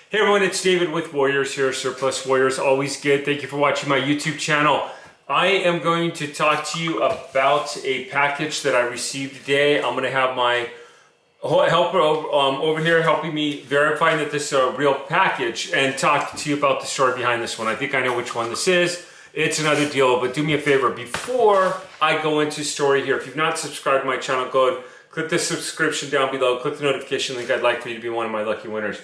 Hey everyone, it's David with Warriors here, Surplus Warriors, always good. Thank you for watching my YouTube channel. I am going to talk to you about a package that I received today. I'm going to have my helper over here helping me verify that this is a real package and talk to you about the story behind this one. I think I know which one this is. It's another deal, but do me a favor before I go into story here. If you've not subscribed to my channel, go ahead, click the subscription down below, click the notification link. I'd like for you to be one of my lucky winners.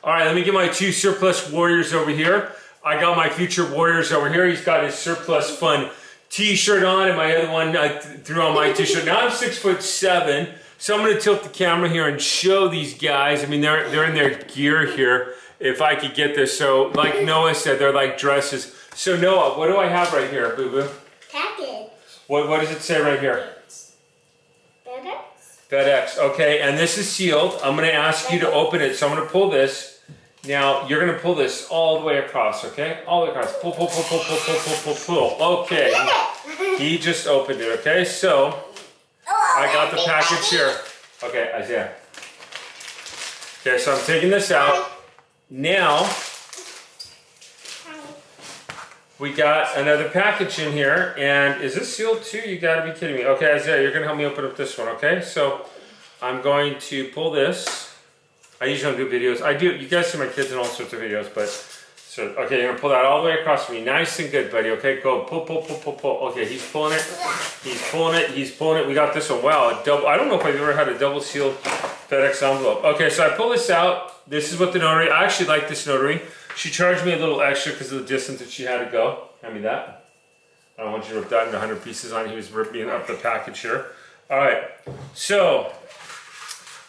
All right, let me get my two surplus warriors over here. I got my future warriors over here. He's got his surplus fun t-shirt on, and my other one I threw on my t-shirt. Now I'm 6'7", so I'm going to tilt the camera here and show these guys. I mean, they're in their gear here. If I could get this, so like Noah said, they're like dresses. So Noah, what do I have right here, Boo Boo? Package. What does it say right here? FedEx. FedEx. Okay, and this is sealed. I'm going to ask you to open it. So I'm going to pull this. Now, you're going to pull this all the way across, okay? All the way across. Pull, pull, pull, pull, pull, pull, pull, pull, pull. Okay. He just opened it, okay? So, I got the package here. Okay, Isaiah. Okay, so I'm taking this out. Now, we got another package in here. And is this sealed too? You gotta be kidding me. Okay, Isaiah, you're gonna help me open up this one, okay? So, I'm going to pull this. I usually don't do videos. I do, you guys see my kids in all sorts of videos, but, so, okay, you're gonna pull that all the way across for me. Nice and good, buddy, okay? Go, pull, pull, pull, pull, pull. Okay, he's pulling it. He's pulling it, he's pulling it. We got this one. Wow, a double, I don't know if I've ever had a double sealed FedEx envelope. Okay, so I pull this out. This is what the notary, I actually like this notary. She charged me a little extra because of the distance that she had to go. Hand me that. I don't want you to rip that into 100 pieces on. He was ripping up the package here. All right, so,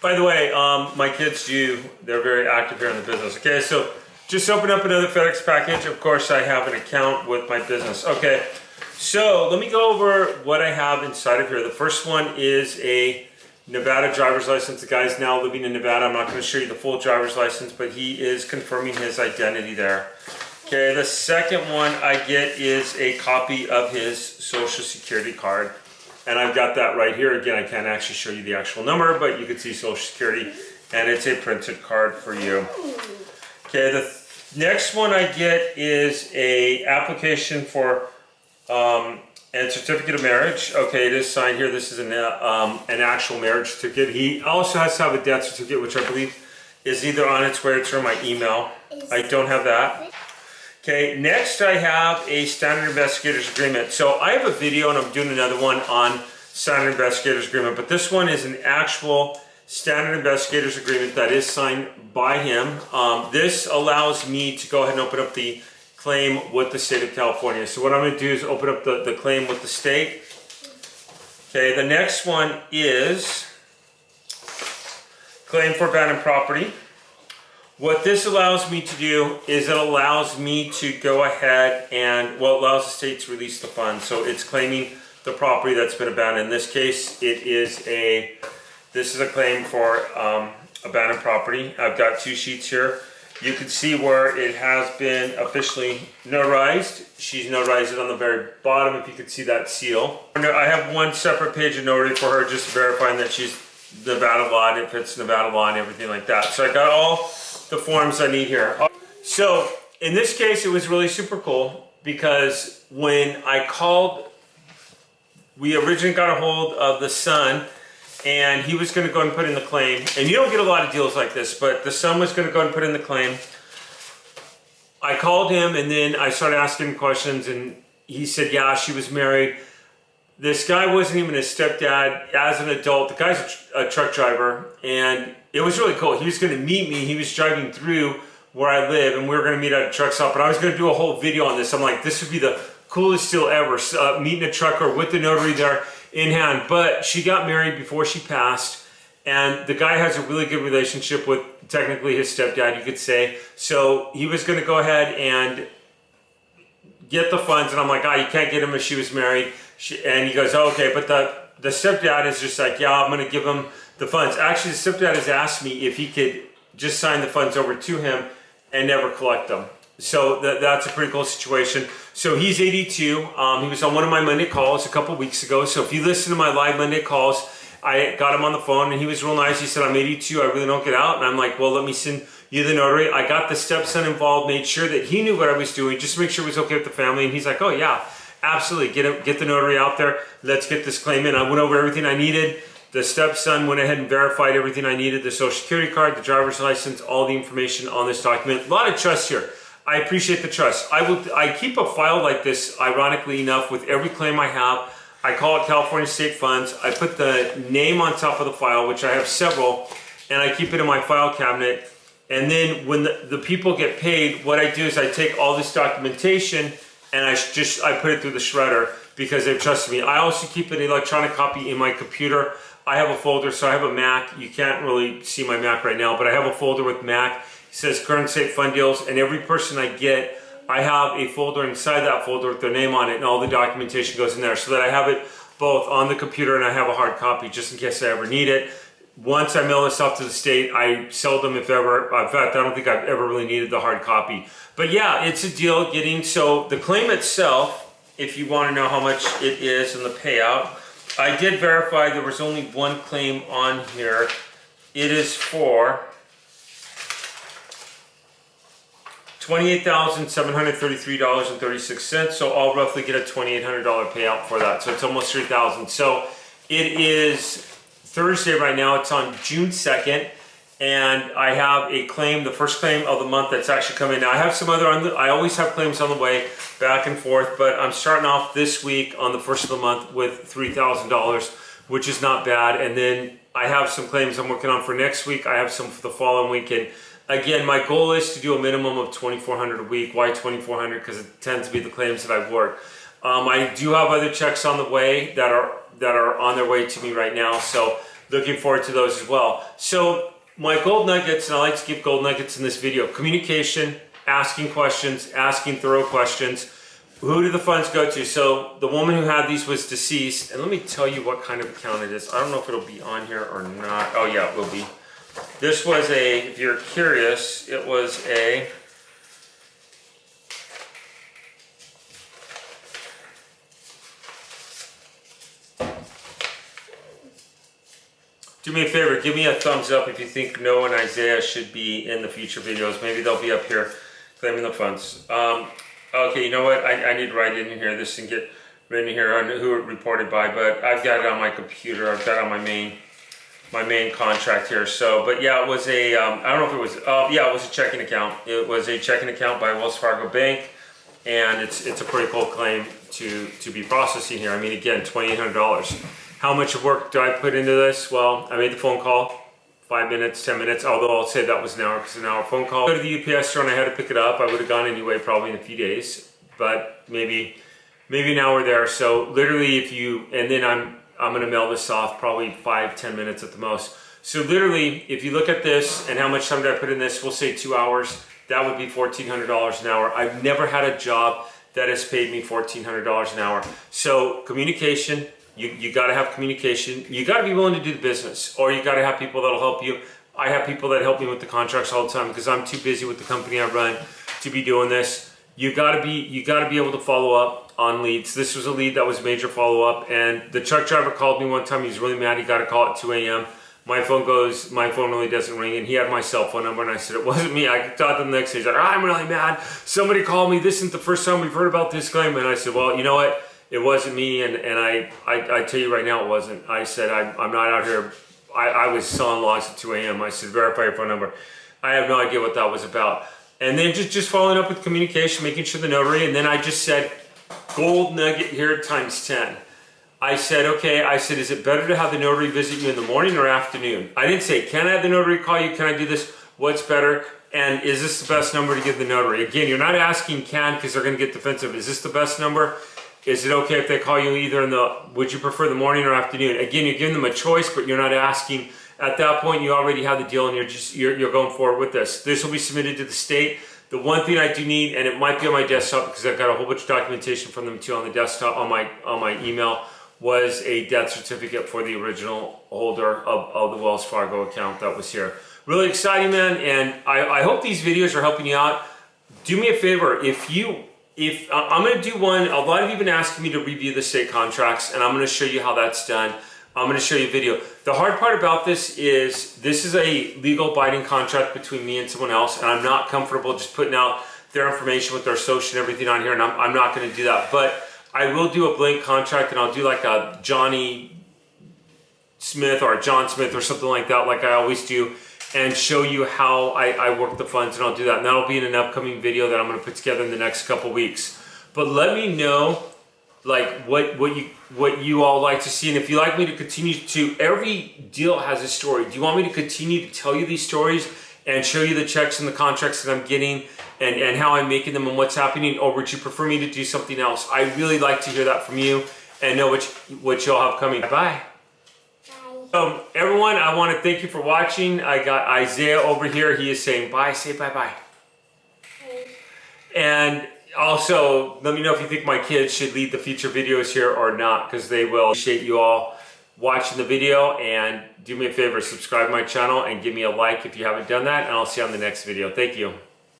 by the way, my kids they're very active here in the business. Okay, so just open up another FedEx package. Of course, I have an account with my business. Okay, so let me go over what I have inside of here. The first one is a Nevada driver's license. The guy's now living in Nevada. I'm not going to show you the full driver's license, but he is confirming his identity there. Okay, the second one I get is a copy of his Social Security card. And I've got that right here. Again, I can't actually show you the actual number, but you can see Social Security, and it's a printed card for you. Okay, the next one I get is a application for and certificate of marriage. Okay, it is signed here. This is an actual marriage certificate. He also has to have a death certificate, which I believe is either on its way or through my email. I don't have that. Okay, next I have a standard investigator's agreement. So I have a video and I'm doing another one on standard investigator's agreement, but this one is an actual standard investigator's agreement that is signed by him. This allows me to go ahead and open up the claim with the state of California. So what I'm gonna do is open up the claim with the state. Okay, the next one is claim for abandoned property. What this allows me to do is it allows me to go ahead and, well, it allows the state to release the funds. So it's claiming the property that's been abandoned. In this case, this is a claim for abandoned property. I've got two sheets here. You can see where it has been officially notarized. She's notarized it on the very bottom, if you could see that seal. I have one separate page of notary for her, just verifying that she's Nevada law and it fits Nevada law and everything like that. So I got all the forms I need here. So in this case, it was really super cool because when I called, we originally got a hold of the son and he was going to go and put in the claim. And you don't get a lot of deals like this, but the son was going to go and put in the claim. I called him and then I started asking him questions and he said, yeah, she was married. This guy wasn't even his stepdad as an adult. The guy's a truck driver, and it was really cool. He was going to meet me. He was driving through where I live, and we were going to meet at a truck stop, and I was going to do a whole video on this. I'm like, this would be the coolest deal ever, meeting a trucker with the notary there in hand. But she got married before she passed, and the guy has a really good relationship with technically his stepdad, you could say. So he was going to go ahead and get the funds, and I'm like, you can't get him if she was married. And he goes, oh, okay, but the stepdad is just like, yeah, I'm going to give him the funds. Actually, the stepdad has asked me if he could just sign the funds over to him and never collect them. So that's a pretty cool situation. So he's 82. He was on one of my Monday calls a couple weeks ago. So if you listen to my live Monday calls, I got him on the phone and he was real nice. He said, I'm 82, I really don't get out. And I'm like, well, let me send you the notary. I got the stepson involved, made sure that he knew what I was doing, just to make sure it was okay with the family. And he's like, oh yeah, absolutely, get the notary out there. Let's get this claim in. I went over everything I needed. The stepson went ahead and verified everything I needed, the social security card, the driver's license, all the information on this document. A lot of trust here. I appreciate the trust. I keep a file like this, ironically enough, with every claim I have. I call it California State Funds. I put the name on top of the file, which I have several, and I keep it in my file cabinet. And then when the people get paid, what I do is I take all this documentation and I put it through the shredder because they've trusted me. I also keep an electronic copy in my computer. I have a folder, so I have a Mac. You can't really see my Mac right now, but I have a folder with Mac. It says current state fund deals, and every person I get, I have a folder inside that folder with their name on it, and all the documentation goes in there so that I have it both on the computer and I have a hard copy just in case I ever need it. Once I mail this off to the state, I seldom, if ever, in fact, I don't think I've ever really needed the hard copy. But yeah, it's a deal getting, so the claim itself, if you want to know how much it is and the payout, I did verify there was only one claim on here. It is for $28,733.36, so I'll roughly get a $2,800 payout for that. So it's almost $3,000. So it is Thursday right now. It's on June 2nd, and I have a claim, the first claim of the month that's actually coming. Now I have some other, I always have claims on the way, back and forth, but I'm starting off this week on the first of the month with $3,000, which is not bad. And then I have some claims I'm working on for next week. I have some for the following weekend. Again, my goal is to do a minimum of $2,400 a week. Why $2,400? Because it tends to be the claims that I've worked. I do have other checks on the way that are on their way to me right now. So looking forward to those as well. So my gold nuggets, and I like to give gold nuggets in this video: communication, asking questions, asking thorough questions. Who do the funds go to? So the woman who had these was deceased, and let me tell you what kind of account it is. I don't know if it'll be on here or not. Oh yeah, it will be. This was a, if you're curious, it was a, do me a favor, give me a thumbs up if you think Noah and Isaiah should be in the future videos. Maybe they'll be up here claiming the funds. Okay, you know what? I need to write in here this and get written here on who it reported by, but I've got it on my computer. I've got it on my main contract here. So, but yeah, it was a, I don't know if it was, yeah, it was a checking account. It was a checking account by Wells Fargo Bank, and it's a pretty cool claim to be processing here. I mean, again, $2,800. How much work do I put into this? Well, I made the phone call, 5 minutes, 10 minutes, although I'll say that was an hour because it's an hour phone call. Go to the UPS store and I had to pick it up. I would have gone anyway, probably in a few days, but maybe an hour there. So literally if you, and then I'm gonna mail this off probably 5-10 minutes at the most. So literally, if you look at this and how much time did I put in this, we'll say 2 hours, that would be $1,400 an hour. I've never had a job that has paid me $1,400 an hour. So communication, you gotta have communication. You gotta be willing to do the business, or you gotta have people that'll help you. I have people that help me with the contracts all the time because I'm too busy with the company I run to be doing this. You gotta be able to follow up on leads. This was a lead that was major follow-up, and the truck driver called me one time. He was really mad. He got a call at 2 a.m. My phone really doesn't ring, and he had my cell phone number, and I said, it wasn't me. I talked to him the next day. He's like, I'm really mad. Somebody called me. This isn't the first time we've heard about this claim. And I said, well, you know what? It wasn't me, and I tell you right now it wasn't. I said, I'm not out here. I was selling logs at 2 a.m. I said, verify your phone number. I have no idea what that was about. And then just following up with communication, making sure the notary, and then I just said, gold nugget here times 10. I said, okay, is it better to have the notary visit you in the morning or afternoon? I didn't say, can I have the notary call you? Can I do this? What's better? And is this the best number to give the notary? Again, you're not asking can because they're going to get defensive. Is this the best number? Is it okay if they call you either would you prefer the morning or afternoon? Again, you're giving them a choice, but you're not asking. At that point, you already have the deal and you're going forward with this. This will be submitted to the state. The one thing I do need, and it might be on my desktop because I've got a whole bunch of documentation from them too on the desktop, on my email. was a death certificate for the original holder of the Wells Fargo account that was here. Really exciting, man, and I hope these videos are helping you out. Do me a favor, if I'm going to do one, a lot of you have been asking me to review the state contracts, and I'm going to show you how that's done. I'm going to show you a video. The hard part about this is a legal binding contract between me and someone else, and I'm not comfortable just putting out their information with their social and everything on here, and I'm not going to do that. But I will do a blank contract, and I'll do like a Johnny Smith or a John Smith or something like that, like I always do, and show you how I work the funds, and I'll do that. And that'll be in an upcoming video that I'm going to put together in the next couple weeks. But let me know like what you all like to see, and if you like me to continue to, every deal has a story. Do you want me to continue to tell you these stories and show you the checks and the contracts that I'm getting and how I'm making them and what's happening, or would you prefer me to do something else? I really like to hear that from you and know what y'all have coming. Bye. Bye. Everyone, I want to thank you for watching. I got Isaiah over here. He is saying bye. Say bye-bye. Bye. And also, let me know if you think my kids should lead the future videos here or not, because they will. Appreciate you all watching the video, and do me a favor, subscribe to my channel and give me a like if you haven't done that, and I'll see you on the next video. Thank you.